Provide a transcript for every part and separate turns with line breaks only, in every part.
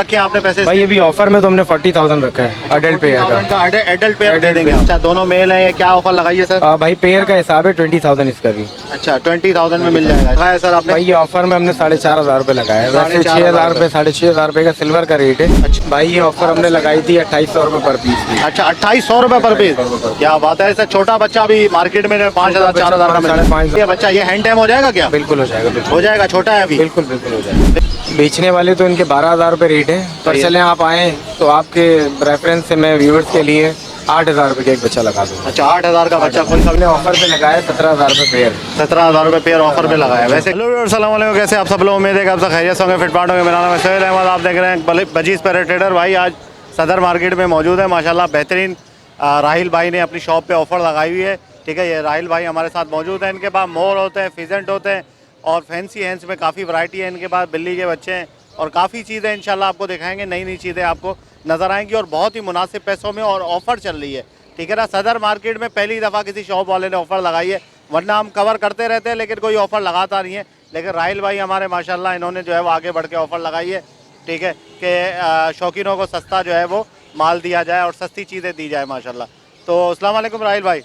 रखे आपने पैसे
भाई अभी ऑफर में तो हमने 40,000 रखा है अडल्ट पेयर का।
एडल्ट पेयर दे देंगे। अच्छा दोनों मेल है, क्या ऑफर लगाइए सर?
भाई पेयर का हिसाब है 20,000 इसका भी।
अच्छा 20,000 में मिल जाएगा। लगाया सर आपने?
भाई ये ऑफर में हमने 4,500 रुपये लगाया है। वैसे 6,000 रुपये 6,500 रुपये का सिल्वर का रेट है।
अच्छा
भाई ये ऑफर हमने लगाई थी 2,800 रुपये पर पीस की।
अच्छा 2,800 रुपये पर पीस। क्या बात है। सर छोटा बच्चा भी मार्केट में 5,000 4,000 का मिल रहा है। ये बच्चा ये हैंड टाइम हो जाएगा क्या?
बिल्कुल हो जाएगा,
हो जाएगा, छोटा है अभी।
बिल्कुल बिल्कुल हो जाएगा। बेचने वाले तो इनके 12,000 रुपये रेट है, पर चले आप आए तो आपके रेफरेंस से मैं व्यूअर्स के लिए 8,000 रुपये का एक बच्चा लगा दूँ।
अच्छा 8,000 का बच्चा फुल
हमने ऑफर पे लगाया 17,000 रुपये पेयर।
17,000 रुपये पेयर ऑफर पे लगाया। वैसे हेलो व्यूअर्स, अस्सलाम वालेकुम, कैसे आप सब लोग? उम्मीद है कि आप सब खैरियत होंगे, फिट फाट होंगे। मेरा नाम है सोहेल अहमद, आप देख रहे हैं बजीज़ पैरेट ट्रेडर। भाई आज सदर मार्केट में मौजूद है। माशाल्लाह बेहतरीन राहिल भाई ने अपनी शॉप पे ऑफर लगाई हुई है। ठीक है, ये राहिल भाई हमारे साथ मौजूद है। इनके पास मोर होते हैं, फिजेंट होते हैं और फैंसी हैंड्स में काफ़ी वैरायटी है इनके पास। बिल्ली के बच्चे हैं और काफ़ी चीज़ें इंशाल्लाह आपको दिखाएंगे। नई नई चीज़ें आपको नज़र आएंगी और बहुत ही मुनासिब पैसों में और ऑफ़र चल रही है। ठीक है ना, सदर मार्केट में पहली दफ़ा किसी शॉप वाले ने ऑफ़र लगाई है, वरना हम कवर करते रहते हैं लेकिन कोई ऑफ़र लगाता नहीं है। लेकिन राहिल भाई हमारे माशाल्लाह इन्होंने जो है वो आगे बढ़ के ऑफ़र लगाई है। ठीक है कि शौकीनों को सस्ता जो है वो माल दिया जाए और सस्ती चीज़ें दी जाए माशाल्लाह। तो अस्सलाम वालेकुम राहिल भाई,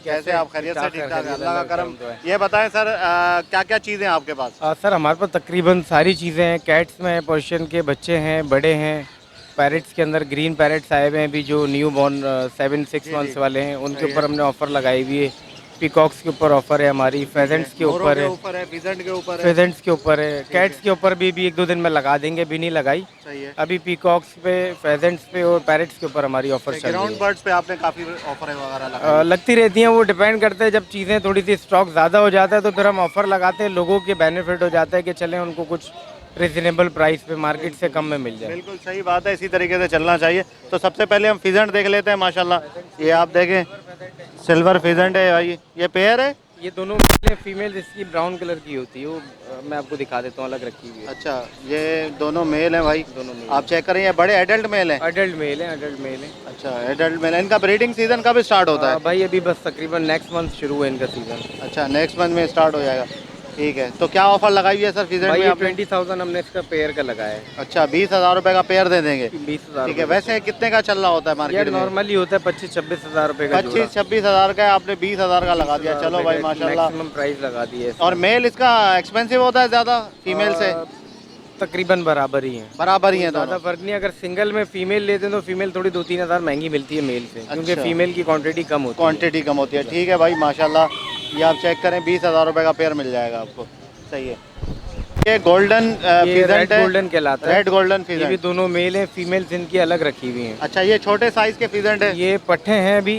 कैसे आप? खैरियत से? ठीक ठाक है, अल्लाह का करम। ये बताएं सर क्या क्या चीज़ें हैं आपके पास?
सर हमारे पास तकरीबन सारी चीज़ें हैं। कैट्स में पर्शियन के बच्चे हैं, बड़े हैं। पैरेट्स के अंदर ग्रीन पैरेट्स आए हुए हैं अभी, जो न्यू बॉर्न 7-6 मंथ्स वाले हैं, उनके ऊपर हमने ऑफ़र लगाई हुई है। पीकॉक्स के ऊपर ऑफर है हमारी, फेजेंट्स के ऊपर है,
फिजेंट के ऊपर है,
फेजेंट्स के ऊपर है, कैट्स के ऊपर भी 1-2 दिन में लगा देंगे, भी नहीं लगाई।
सही है।
अभी पीकॉक्स पे, फेजेंट्स पे और पैरेट्स के ऊपर हमारी ऑफर चल रही
ग्राउंड
है।
बर्ड्स पे आपने काफ़ी ऑफर वगैरह लगाई?
लगती रहती हैं, वो डिपेंड करते हैं। जब चीज़ें थोड़ी सी स्टॉक ज़्यादा हो जाता है तो फिर हम ऑफ़र लगाते हैं, लोगों के बेनिफिट हो जाता है कि चलें उनको कुछ रिजनेबल प्राइस पे मार्केट से कम में मिल जाए।
बिल्कुल सही बात है, इसी तरीके से चलना चाहिए। तो सबसे पहले हम फिजेंट देख लेते हैं। माशाल्लाह ये आप देखें, सिल्वर फिजेंट है भाई। ये पेयर है?
ये दोनों मेल फीमेल, इसकी ब्राउन कलर की होती है वो, मैं आपको दिखा देता हूँ, अलग रखी हुई है।
अच्छा ये दोनों मेल हैं भाई,
दोनों मेल
आप चेक करें। ये बड़े एडल्ट मेल हैं?
अडल्ट मेल है, अडल्ट मेल है।
अच्छा एडल्ट मेल है। इनका ब्रीडिंग सीजन कब स्टार्ट होता है?
भाई अभी बस तकरीबन नेक्स्ट मंथ शुरू है इनका सीजन।
अच्छा नेक्स्ट मंथ में स्टार्ट हो जाएगा। ठीक है, तो क्या ऑफर लगाई हुई है सर फिजेंट में?
20,000 हमने इसका पेयर का लगाया है।
अच्छा 20,000 रुपये का पेयर दे देंगे?
20,000।
ठीक है, वैसे कितने का चल रहा होता है मार्केट में?
नॉर्मली होता है 25-26 हज़ार रुपये का।
25-26 हज़ार का है, आपने 20,000 का लगा दिया। चलो भाई माशाल्लाह,
मैक्सिमम प्राइस लगा दी है।
और मेल इसका एक्सपेंसिव होता है ज़्यादा फीमेल से?
तकरीबन बराबर ही है।
बराबर ही है,
ज़्यादा फर्क नहीं। अगर सिंगल में फीमेल लेते हैं तो फीमेल थोड़ी 2-3 हज़ार महंगी मिलती है मेल से, क्योंकि फीमेल की क्वांटिटी कम होती है।
क्वांटिटी कम होती है। ठीक है भाई माशाल्लाह, ये आप चेक करें, 20,000 रुपये का पेयर मिल जाएगा आपको। सही है। ये गोल्डन फिजेंट है,
गोल्डन कहलाता है।
रेड गोल्डन
ये भी
फिजेंट।
दोनों मेल हैं, फीमेल्स इनकी अलग रखी हुई हैं।
अच्छा ये छोटे साइज के फिजेंट है?
ये पट्टे हैं अभी,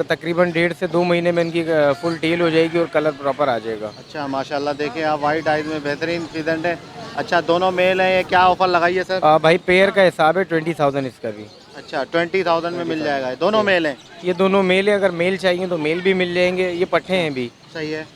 तकरीबन 1.5 से 2 महीने में इनकी फुल टेल हो जाएगी और कलर प्रॉपर आ जाएगा।
अच्छा माशाल्लाह, देखिए आप वाइट आइज में बेहतरीन फिजेंट है। अच्छा दोनों मेल हैं। ये क्या ऑफर लगाइए सर?
भाई पेयर का हिसाब है 20,000 इसका भी।
अच्छा 20,000 में मिल जाएगा। दोनों मेल हैं?
ये दोनों मेल है, अगर मेल चाहिए तो मेल भी मिल जाएंगे। ये पट्टे हैं भी।
सही है।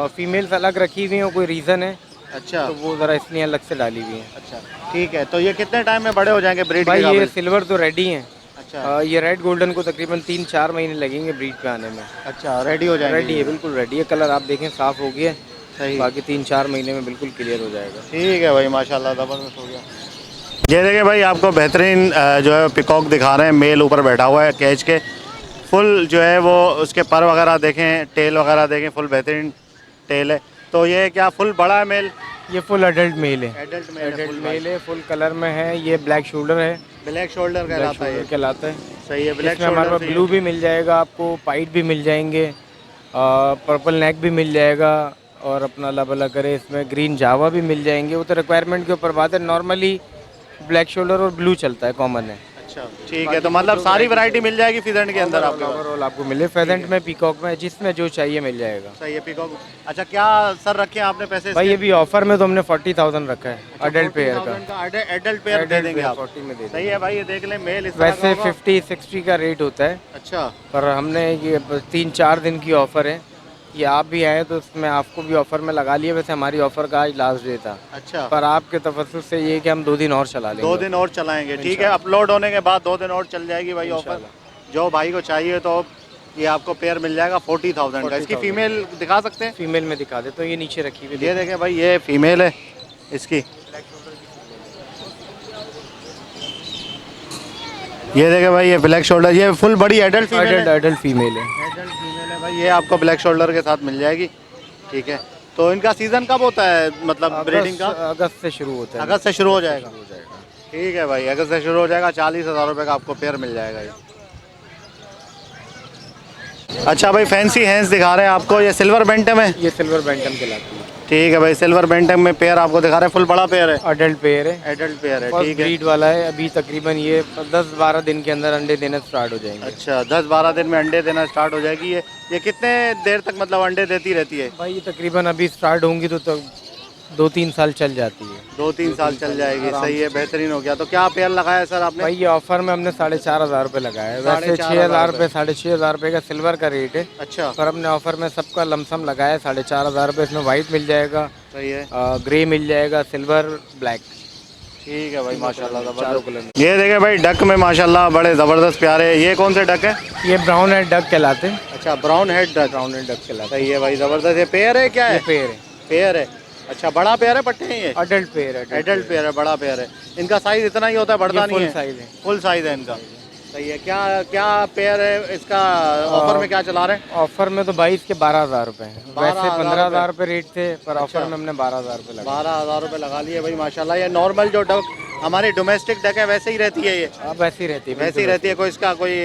फीमेल्स अलग रखी हुई हैं, कोई रीज़न है
अच्छा
तो वो ज़रा इसलिए अलग से डाली हुई हैं।
अच्छा ठीक है, तो ये कितने टाइम में बड़े हो जाएंगे ब्रीड
भाई
के
ये
काबिल?
सिल्वर तो रेडी हैं।
अच्छा
ये रेड गोल्डन को तकरीबन 3-4 महीने लगेंगे ब्रीड पे आने में।
अच्छा रेडी हो जाएंगे?
रेडी है, बिल्कुल रेडी है। कलर आप देखें साफ़ हो गया है।
सही।
बाकी 3-4 महीने में बिल्कुल क्लियर हो जाएगा।
ठीक है भाई माशाल्लाह, ज़बरदस्त हो गया। ये देखिए भाई, आपको बेहतरीन जो है पिकॉक दिखा रहे हैं। मेल ऊपर बैठा हुआ है कैच के, फुल जो है वो उसके पर वगैरह देखें, टेल वगैरह देखें, फुल बेहतरीन टेल है। तो ये क्या फुल बड़ा है मेल?
ये फुल अडल्ट मेल है।
एडल्ट
मेल है, फुल कलर में है। ये ब्लैक शोल्डर है,
ब्लैक शोल्डर कहलाता है ये।
कहलाता है।
सही है, ब्लैक
इसमें हमारे पास ब्लू भी मिल जाएगा आपको, वाइट भी मिल जाएंगे, पर्पल नेक भी मिल जाएगा, और अपना अल्लाह भला करे इसमें ग्रीन जावा भी मिल जाएंगे। वो तो रिक्वायरमेंट के ऊपर बात है। नॉर्मली ब्लैक शोल्डर और ब्लू चलता है, कॉमन है।
अच्छा ठीक है, तो मतलब सारी वैरायटी मिल जाएगी फिजेंट के अंदर आपके पास?
ओवरऑल आपको मिले फेजेंट में, पीकॉक में, जिसमें जो चाहिए मिल जाएगा।
सही है, पीकॉक। अच्छा क्या सर रखे हैं आपने पैसे?
भाई अभी ऑफर में तो हमने 40,000 रखा है अडल्ट पेयर का।
एडल्ट पेयर दे देंगे आप?
40 में दे देंगे।
सही है भाई, ये देख लें मेल इस तरह का
वैसे
होगा।
50-60 का रेट होता है,
अच्छा
पर हमने ये 3-4 दिन की ऑफ़र है। ये आप भी आए तो उसमें आपको भी ऑफ़र में लगा लिया। वैसे हमारी ऑफ़र का आज लास्ट डे था,
अच्छा,
पर आपके तफस्सुस से ये कि हम 2 दिन और चला लेंगे।
2 दिन और चलाएंगे। ठीक है, अपलोड होने के बाद 2 दिन और चल जाएगी भाई ऑफर। जो भाई को चाहिए तो ये आपको पेयर मिल जाएगा 40,000 का। इसकी फीमेल दिखा सकते हैं?
फीमेल में दिखा दे तो ये नीचे रखी हुई।
ये देखें भाई, ये फीमेल है इसकी। ये देखे भाई, ये ब्लैक शोल्डर, ये फुल बड़ी एडल्ट फीमेल है।
एडल्ट फीमेल है।
एडल्ट फीमेल है भाई, ये आपको ब्लैक शोल्डर के साथ मिल जाएगी। ठीक है, तो इनका सीजन कब होता है, मतलब ब्रीडिंग का?
अगस्त से शुरू होता है।
अगस्त से शुरू हो जाएगा। ठीक है भाई, अगस्त से शुरू हो जाएगा। 40,000 रुपये का आपको पेयर मिल जाएगा ये। अच्छा भाई, फैंसी हैंस दिखा रहे हैं आपको, ये सिल्वर बेंटम है।
ये सिल्वर बैंटम कहलाती है।
ठीक है भाई, सिल्वर बेंटम में पेयर आपको दिखा रहे हैं, फुल बड़ा पेयर है।
अडल्ट पेयर है।
एडल्ट पेयर है,
फर्स्ट
ठीक है।
ब्रीड वाला है। अभी तकरीबन ये 10-12 दिन के अंदर अंडे देना स्टार्ट हो जाएंगे।
अच्छा, 10-12 दिन में अंडे देना स्टार्ट हो जाएगी ये कितने देर तक मतलब अंडे देती रहती है?
भाई ये तकरीबन अभी स्टार्ट होंगी तो 2-3 साल चल जाती है।
2-3 साल चल जाएगी। सही है, बेहतरीन हो गया। तो क्या पेयर लगाया है सर आपने?
भाई ये ऑफर में हमने 4,500 रुपये लगाया है। वैसे 6,000 रुपये, 6,500 रुपये का सिल्वर का रेट है।
अच्छा,
पर हमने ऑफर में सबका लमसम लगाया है 4,500 रुपये। इसमें वाइट मिल जाएगा,
सही है।
ग्रे मिल जाएगा, सिल्वर, ब्लैक।
ठीक है भाई, माशाल्लाह
चारों
जबरदस्त।
कलर में।
ये देखे भाई, डक में माशाल्लाह बड़े ज़बरदस्त प्यारे। ये कौन से डक है?
ये ब्राउन हेड डक कहलाते हैं।
अच्छा, brown head duck.
Brown head duck कहलाते
सही है भाई, ज़बरदस्त। ये पेयर है क्या
हैं।
है?
ये पेयर है।
पेयर है। अच्छा, बड़ा पेयर है, पट्टे हैं ये?
अडल्ट पेयर है।
एडल्ट पेयर है, बड़ा पेयर है। इनका साइज इतना ही होता है, बढ़ता नहीं
फुल
है?
साइज है।
फुल साइज है इनका। सही है। क्या क्या पेयर है इसका? ऑफर में क्या चला रहे हैं?
ऑफर में तो भाई इसके 12,000 रुपये हैं।
12,000
वैसे 15,000 रुपये रेट थे, पर ऑफर में हमने 12,000 रुपये लगाए।
12,000 रुपये लगा लिए भाई, माशाल्लाह। ये नॉर्मल जो डक हमारी डोमेस्टिक डक है वैसे ही रहती है ये?
अब वैसी रहती है।
वैसे ही रहती है, कोई इसका कोई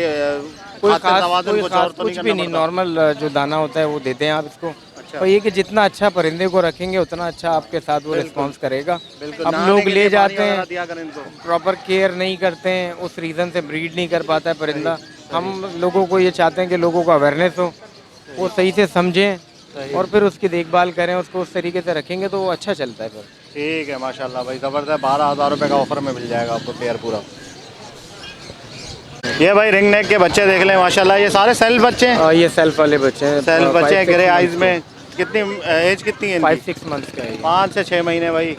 कोई
खातिर
खास
तवाज़ुन
कोई
कुछ
खास
और तो
कुछ
नहीं
भी
करना
नहीं,
पड़ता?
नॉर्मल जो दाना होता है वो देते हैं आप इसको।
अच्छा,
और ये कि जितना अच्छा परिंदे को रखेंगे उतना अच्छा आपके साथ वो रिस्पॉन्स करेगा।
बिल्कुल।
अब
नहाने
लोग
के
ले
लिए
जाते
पानी वगैरह
हैं,
दिया करें इनको।
प्रॉपर केयर नहीं करते हैं, उस रीज़न से ब्रीड नहीं कर पाता है परिंदा। हम लोगों को ये चाहते हैं कि लोगों को अवेयरनेस हो, वो सही से समझें और फिर उसकी देखभाल करें, उसको उस तरीके से रखेंगे तो वो अच्छा चलता है फिर।
ठीक है, माशाल्लाह भाई, ज़बरदस्त। 12,000 रुपये का ऑफर में मिल जाएगा आपको पेयर पूरा। ये भाई रिंग नेक के बच्चे देख लें, माशाल्लाह। ये सारे सेल्फ बच्चे हैं?
ये सेल्फ वाले बच्चे हैं।
सेल्फ बच्चे हैं,
5-6
ग्रे आइज
months
में। कितनी एज कितनी है इनकी?
5-6 मंथ्स का है।
5 से 6 महीने भाई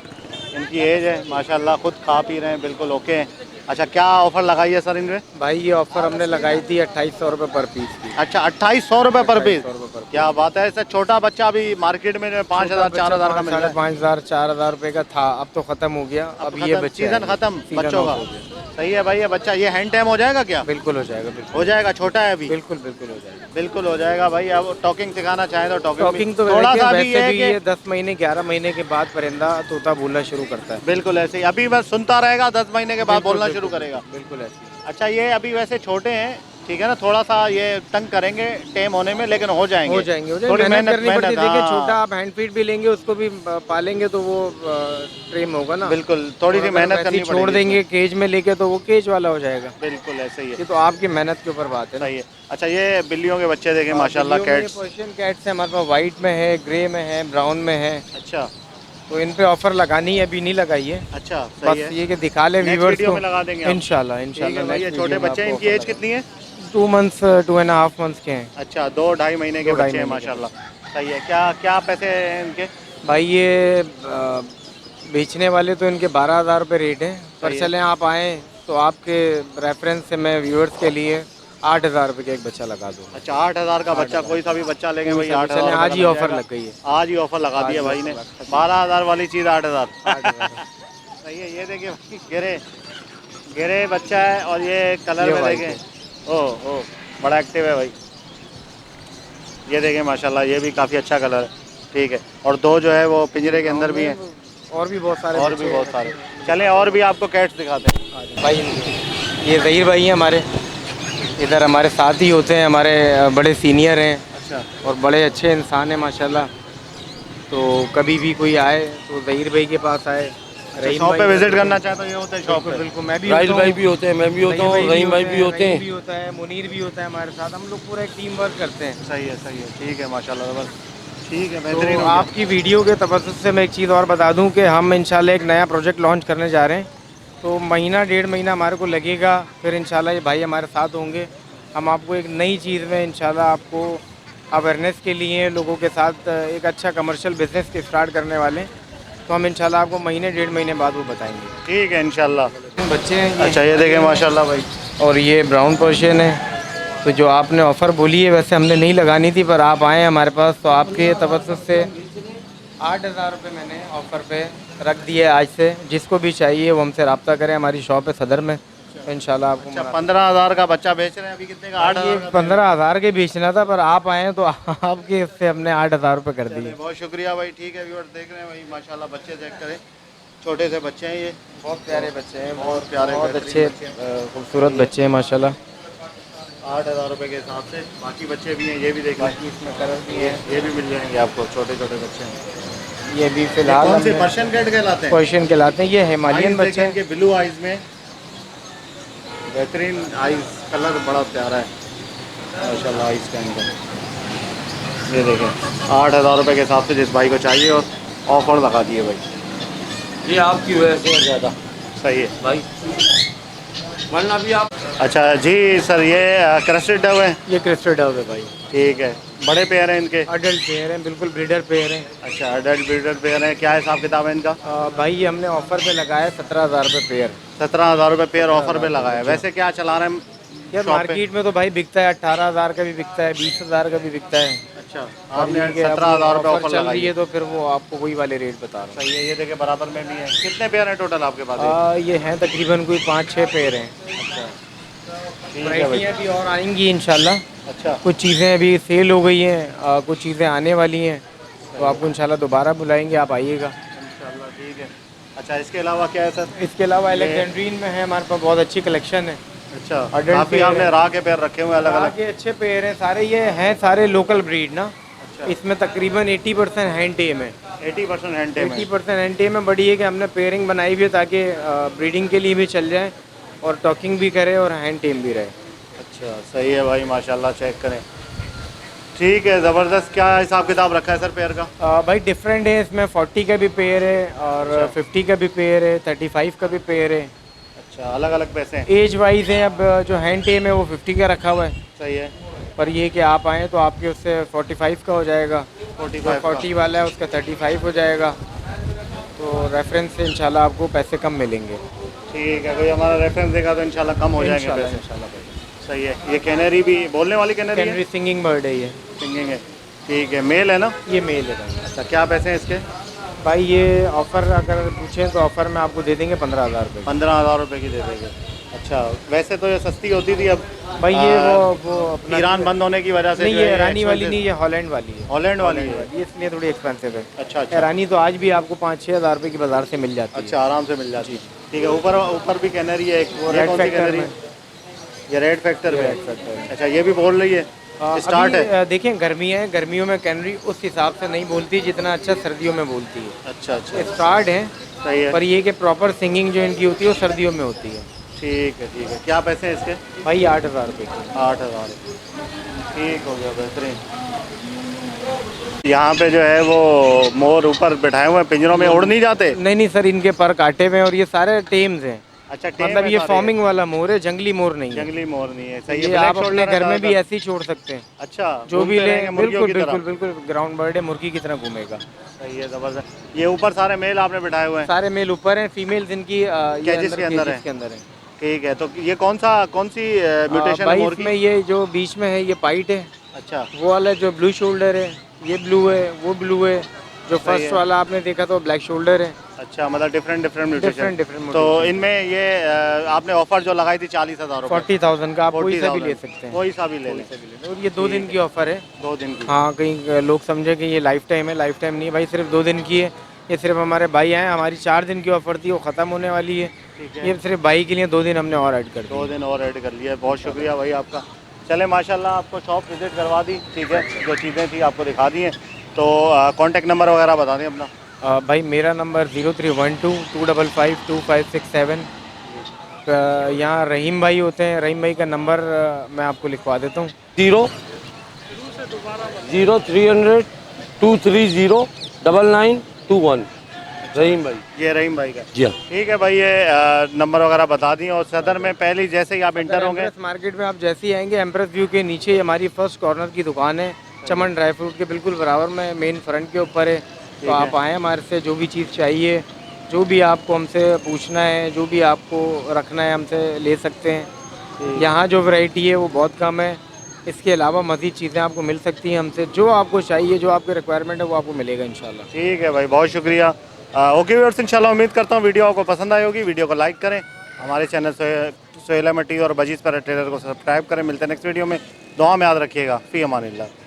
इनकी एज है, माशाल्लाह। खुद खा पी रहे हैं, बिल्कुल ओके हैं। अच्छा, क्या ऑफर लगाई है सर इनमें?
भाई ये ऑफर हमने लगाई थी 2,800 रुपये पर पीस की।
अच्छा, 2,800 रुपये पर पीस।
2,800 रुपये पर।
क्या बात है। इससे छोटा बच्चा अभी मार्केट में 5,000 4,000 का मिल रहा है।
5,500 4,000 रुपये का था, अब तो खत्म हो गया। अब ये बच्चे
सीजन खत्म
सीजन
बच्चों का।
ऑफ हो गया।
सही है भाई। ये बच्चा ये हैंड टाइम हो जाएगा क्या?
बिल्कुल हो जाएगा, बिल्कुल
हो जाएगा, छोटा है अभी।
बिल्कुल बिल्कुल हो जाएगा।
बिल्कुल हो जाएगा भाई। अब टॉकिंग सिखाना चाहें तो
टॉकिंग तो
थोड़ा सा भी
वैसे
है
भी
कि
ये 10 महीने 11 महीने के बाद परिंदा तोता बोलना शुरू करता है।
बिल्कुल ऐसे ही। अभी बस सुनता रहेगा, 10 महीने के बाद बोलना शुरू करेगा।
बिल्कुल ऐसे।
अच्छा, ये अभी वैसे छोटे हैं, ठीक है ना, थोड़ा सा ये तंग करेंगे टेम होने में, लेकिन हो जाएंगे।
हो जाएंगे, हो
थोड़ी
जाएंगे। मेहनत करनी पड़ती है। देखिए
हाँ।
छोटा आप हैंड फीड भी लेंगे, उसको भी पालेंगे तो वो ट्रेम होगा ना।
बिल्कुल, थोड़ी सी
और
मेहनत
अगर
करनी
वैसे ही
पड़ेगी।
छोड़ देंगे केज में लेके तो वो केज वाला हो जाएगा।
बिल्कुल ऐसे ही है।
ये तो आपकी मेहनत के ऊपर बात है ना।
सही है। अच्छा, ये बिल्लियों के बच्चे देखें, माशाल्लाह। कैट्स।
पर्शियन कैट्स है हमारे पास, वाइट में है, ग्रे में है, ब्राउन में है।
अच्छा
तो इन पे ऑफर लगानी है, अभी नहीं लगाई है।
अच्छा,
बस
सही है।
ये कि दिखा ले
नेक्स्ट
व्यूअर्स
वीडियो
को।
में लगा देंगे आप।
इंशाल्लाह
ठीक है
इंशाल्लाह।
भाई। ये
next
छोटे
video में
बच्चे हैं,
आपको
इनकी एज
offer
कितनी है?
2 मंथ्स 2.5 मंथ्स के हैं।
अच्छा, 2-2.5 महीने के
2-2.5
बच्चे हैं,
महीने के।
माशाल्लाह। सही है। क्या क्या पैसे हैं इनके?
भाई ये बेचने वाले तो इनके 12,000 रुपये रेट है, पर
सही है।
चलें आप आएँ तो आपके रेफरेंस से मैं व्यूअर्स के लिए 8,000 रुपये का एक बच्चा लगा दूँ।
अच्छा, 8,000 का बच्चा, कोई सा भी बच्चा लेंगे भाई, 8,000
चलें, आज
का
ही
मिल
ऑफर
जाएगा।
लग गई है।
आज ही ऑफर लगा दिया भाई ने। 12,000 वाली चीज़ 8,000। सही है। ये देखिए भाई, गिरे गिरे बच्चा है, और ये कलर
ये
में
white
देखें। ओह, बड़ा एक्टिव है भाई। ये देखें माशाल्लाह, ये भी काफ़ी अच्छा कलर है। ठीक है। और 2 जो है वो पिंजरे के अंदर भी हैं,
और भी बहुत सारे
और भी बहुत सारे। चलें और भी आपको कैट्स दिखाते हैं।
भाई। ये ज़हीर भाई हैं हमारे, इधर हमारे साथ ही होते हैं, हमारे बड़े सीनियर हैं
अच्छा,
और बड़े अच्छे इंसान हैं माशाल्लाह। तो कभी भी कोई आए तो ज़हीर भाई के पास आए। रहीम
शॉप
भाई
पे विजिट
का-
करना चाहे तो ये होता है शॉप
बिल्कुल
पे।
बिल्कुल। मैं भी
राहिल
होता
भाई
हूँ,
भी होते हैं, मैं भी होता हूँ, रहीम भाई भी होते हैं।
भी होता है, मुनीर भी होता है हमारे साथ। हम लोग पूरा एक टीम वर्क करते हैं।
सही है, सही है। ठीक है, माशाल्लाह। बस ठीक है,
तो
बेहतरीन हो गया।
आपकी वीडियो के तवज्जुह से मैं एक चीज़ और बता दूं कि हम इंशाल्लाह एक नया प्रोजेक्ट लॉन्च करने जा रहे हैं। तो महीना 1.5 महीना हमारे को लगेगा, फिर इंशाल्लाह ये भाई हमारे साथ होंगे। हम आपको एक नई चीज़ में इंशाल्लाह आपको अवेयरनेस के लिए लोगों के साथ एक अच्छा कमर्शियल बिजनेस के स्टार्ट करने वाले हैं। तो हम इंशाल्लाह आपको महीने 1.5 महीने बाद वो बताएंगे।
ठीक है, इंशाल्लाह।
बच्चे हैं ये।
अच्छा, ये देखें माशाल्लाह भाई।
और ये ब्राउन पर्शियन है। तो जो आपने ऑफ़र बोली है वैसे हमने नहीं लगानी थी, पर आप आए हमारे पास तो आपके तवज्जुह से 8,000 रुपये मैंने ऑफ़र पे रख दिए आज से। जिसको भी चाहिए वो हमसे रब्ता करें, हमारी शॉप है सदर में। तो इंशाल्लाह आपको
अच्छा 15,000 का बच्चा बेच रहे हैं अभी, कितने का? 8,000
ये
का?
15,000 के बेचना था, पर आप आए तो आपके इससे हमने 8,000 रुपये कर
चलिए,
दिए।
बहुत शुक्रिया भाई। ठीक है व्यूअर्स, देख रहे हैं भाई माशाल्लाह बच्चे चेक करें, छोटे से बच्चे हैं ये,
बहुत प्यारे बच्चे हैं,
बहुत प्यारे
बहुत
बेहतरीन
अच्छे
बच्चे हैं।
खूबसूरत बच्चे हैं माशाल्लाह।
8,000 रुपये के हिसाब से बाकी बच्चे भी हैं, ये भी देख
बाकी इसमें कलर भी है,
ये भी मिल जाएंगे आपको, छोटे छोटे बच्चे हैं।
ये भी
ये
फिलहाल
कौन से
हमने
पर्शियन कैट कहलाते हैं?
पर्शियन कहलाते हैं। ये हिमालयन
आइज
बच्चे
देखें
हैं।
इनके, ब्लू आइज में बेहतरीन आइज, कलर बड़ा प्यारा है माशाल्लाह आइज का इनका। ये देखें 8,000 रुपये के हिसाब से जिस भाई को चाहिए, और ऑफर लगा दिए भाई।
ये आपकी वजह से ज़्यादा
सही है
भाई, वरना भी आप।
अच्छा जी सर, ये क्रस्टेड डव है?
ये क्रिस्टल डव है भाई,
ठीक है, बड़े पेयर हैं इनके?
अडल्ट पेयर हैं, बिल्कुल ब्रीडर पेयर हैं।
अच्छा अडल्ट ब्रीडर पेयर हैं। क्या हिसाब किताब है इनका?
भाई ये हमने ऑफर पे लगाया 17,000 रुपये पेयर।
17,000 रुपये पेयर ऑफर पे लगाया है। वैसे क्या चला रहे हैं
यार
शॉप पे?
मार्केट में तो भाई बिकता है 18,000 का भी बिकता है, 20,000 का भी बिकता है।
अच्छा,
और
आपने
ये कि अब
17,000 रुपये
ऑफर
ऑफर
चल
लगाई
रही
है।
है तो फिर वो आपको वही वाले रेट बता रहा
सही है, ये देखिए बराबर में भी है। कितने पेयर हैं टोटल आपके पास?
हूँ। ये हैं तकरीबन कोई 5-6 पेयर हैं।
अच्छा ठीक है भाई।
वैरायटियाँ भी और आएंगी इंशाल्लाह।
अच्छा
कुछ चीज़ें अभी सेल हो गई हैं, कुछ चीज़ें आने वाली हैं, तो आपको इंशाल्लाह दोबारा बुलाएंगे, आप आइएगा।
इंशाल्लाह, ठीक है। अच्छा इसके अलावा क्या है सर?
इसके अलावा एलेक्जेंड्रीन में है हमारे पास बहुत अच्छी कलेक्शन है।
अच्छा,
Adult
काफ़ी
पेयर
आपने
है।
राह के पेयर रखे हुए हैं अलग अलग।
के अच्छे पेयर हैं सारे, ये हैं सारे लोकल ब्रीड ना।
अच्छा
इसमें तकरीबन 80% हैंड टेम है।
80% हैंड टेम है।
80% हैंड टेम है। बड़ी है कि हमने पेयरिंग बनाई भी है ताकि ब्रीडिंग के लिए भी चल जाए और टॉकिंग भी करे और हैंड टेम भी रहे।
अच्छा सही है भाई माशाल्लाह, चेक करें। ठीक है, ज़बरदस्त। क्या हिसाब किताब रखा है सर पेयर का?
भाई डिफरेंट है, इसमें 40 का भी पेयर है और 50 का भी पेयर है, 35 का भी पेयर है।
अच्छा, अलग अलग पैसे हैं।
एज वाइज है, अब जो हैंड टेम है वो 50 का रखा हुआ है,
सही है।
पर ये कि आप आएँ तो आपके उससे 45 का हो जाएगा,
45 का।
40 वाला है उसका 35 हो जाएगा, तो रेफरेंस से इंशाल्लाह आपको पैसे कम मिलेंगे।
ठीक है, कोई हमारा रेफरेंस देगा तो इंशाल्लाह कम हो जाएंगे
इंशाल्लाह
पैसे।
इंशाल्लाह भाई।
सही है। ये कैनरी भी, बोलने वाली कैनरी है?
कैनरी सिंगिंग बर्ड है ये।
सिंगिंग है, ठीक है। मेल है ना?
ये मेल है भाई।
अच्छा, क्या पैसे हैं इसके?
भाई ये ऑफ़र अगर पूछें तो ऑफ़र में आपको दे देंगे 15,000 रुपये।
15,000 रुपये की दे देंगे। अच्छा, वैसे तो ये सस्ती होती थी, अब
भाई ये वो अपना
ईरान बंद होने की वजह से
नहीं,
जो
ये
है
ईरानी वाली
expensive-
नहीं, ये हॉलैंड वाली है।
हॉलैंड वाली है।
ये इसलिए थोड़ी एक्सपेंसिव है।
अच्छा अच्छा
ईरानी तो आज भी आपको 5-6 हज़ार रुपये की बाज़ार से मिल जाती है।
अच्छा, आराम से मिल जाती है। ठीक है, ऊपर ऊपर भी कैनरी है एक,
वो
ये
रेड
कौन सी
फैक्टर
कैनरी?
में।
ये रेड फैक्टर
ये
में।
रेड फैक्टर है।
अच्छा, ये भी बोल रही है, स्टार्ट
अभी,
है।
देखें गर्मियाँ हैं, गर्मियों में कैनरी उस हिसाब से नहीं बोलती जितना अच्छा सर्दियों में बोलती है।
अच्छा अच्छा,
स्टार्ट है,
सही है।
पर ये कि प्रॉपर सिंगिंग जो इनकी होती है वो सर्दियों में होती है।
ठीक है ठीक है। क्या पैसे हैं इसके?
भाई 8,000 रुपये की।
8,000। ठीक हो गया, बेहतरीन। यहाँ पे जो है वो मोर ऊपर बैठाए हुए हैं पिंजरों में, उड़ नहीं जाते?
नहीं नहीं सर, इनके पर काटे हुए हैं और ये सारे टेम्स हैं।
अच्छा, टेम
मतलब
है
ये
सारे?
फॉर्मिंग वाला मोर है, जंगली मोर नहीं है।
जंगली मोर नहीं है, सही है।
ये
ब्लैक
आप अपने
शोल्डर है
घर में भी
ज़्यादातर।
ऐसे ही छोड़ सकते हैं,
अच्छा,
जो भी
घूमते
ले।
रहेंगे मुर्गियों
बिल्कुल
की तरह।
बिल्कुल बिल्कुल ग्राउंड बर्ड है, मुर्गी की तरह घूमेगा।
सही है, ज़बरदस्त। ये ऊपर सारे मेल आपने बिठाए हुए हैं?
सारे मेल ऊपर हैं, फीमेल्स इनकी
केजेस के अंदर है।
के अंदर है।
ठीक है, तो ये कौन सी म्यूटेशन है
भाई
मोर
इसमें
की?
ये जो बीच में है ये पाइट है,
अच्छा
वो वाला जो ब्लू शोल्डर है ये ब्लू है, वो ब्लू है। जो
सही
फर्स्ट
है।
वाला आपने देखा तो ब्लैक शोल्डर है।
अच्छा, मतलब डिफरेंट डिफरेंट म्यूटेशन।
डिफरेंट
तो इनमें ये आपने ऑफर जो लगाई थी 40,000 रुपये,
40,000 का आप कोई सा भी
40,000
ले सकते हैं।
कोई सा भी ले लें।
और ये 2 दिन की ऑफर है।
2 दिन की।
हाँ, कहीं लोग समझे कि ये लाइफ टाइम है, लाइफ टाइम नहीं है भाई, सिर्फ 2 दिन की है। ये सिर्फ हमारे भाई आए, हमारी 4 दिन की ऑफर थी, वो ख़त्म होने वाली है।
ठीक है,
ये सिर्फ भाई के लिए 2 दिन हमने और ऐड कर
2
दिए।
दिन और ऐड कर लिया। बहुत शुक्रिया भाई आपका। चले माशाल्लाह, आपको शॉप विजिट करवा दी। ठीक है, जो चीज़ें थी आपको दिखा दी हैं। तो कॉन्टेक्ट नंबर वगैरह बता दें अपना।
भाई मेरा नंबर 0312-255-2567। यहाँ रहीम भाई होते हैं, रहीम भाई का नंबर मैं आपको लिखवा देता हूँ।
0302309921 रहीम भाई।
ये रहीम भाई का?
जी हाँ।
ठीक है भाई, ये नंबर वगैरह बता दिए। और सदर में पहले जैसे ही आप इंटर होंगे,
एम्प्रेस मार्केट में आप जैसे ही आएंगे, एम्प्रेस व्यू के नीचे ही हमारी फर्स्ट कॉर्नर की दुकान है, चमन ड्राई फ्रूट के बिल्कुल बराबर में, मेन फ्रंट के ऊपर है। तो आप आएँ, हमारे से जो भी चीज़ चाहिए, जो भी आपको हमसे पूछना है, जो भी आपको रखना है, हमसे ले सकते हैं। यहाँ जो वैरायटी है वो बहुत कम है, इसके अलावा मज़ीद चीज़ें आपको मिल सकती हैं हमसे। जो आपको चाहिए, जो आपकी रिक्वायरमेंट है वो आपको मिलेगा इंशाल्लाह।
ठीक है भाई, बहुत शुक्रिया। ओके व्यूअर्स, इंशाल्लाह उम्मीद करता हूँ वीडियो आपको पसंद आई होगी। वीडियो को लाइक करें, हमारे चैनल से सोहेल अहमद टी और बजीज़ पैरेट ट्रेडर को सब्सक्राइब करें। मिलते हैं नेक्स्ट वीडियो में। दुआ में याद रखिएगा। फ़ी अमानिल्लाह।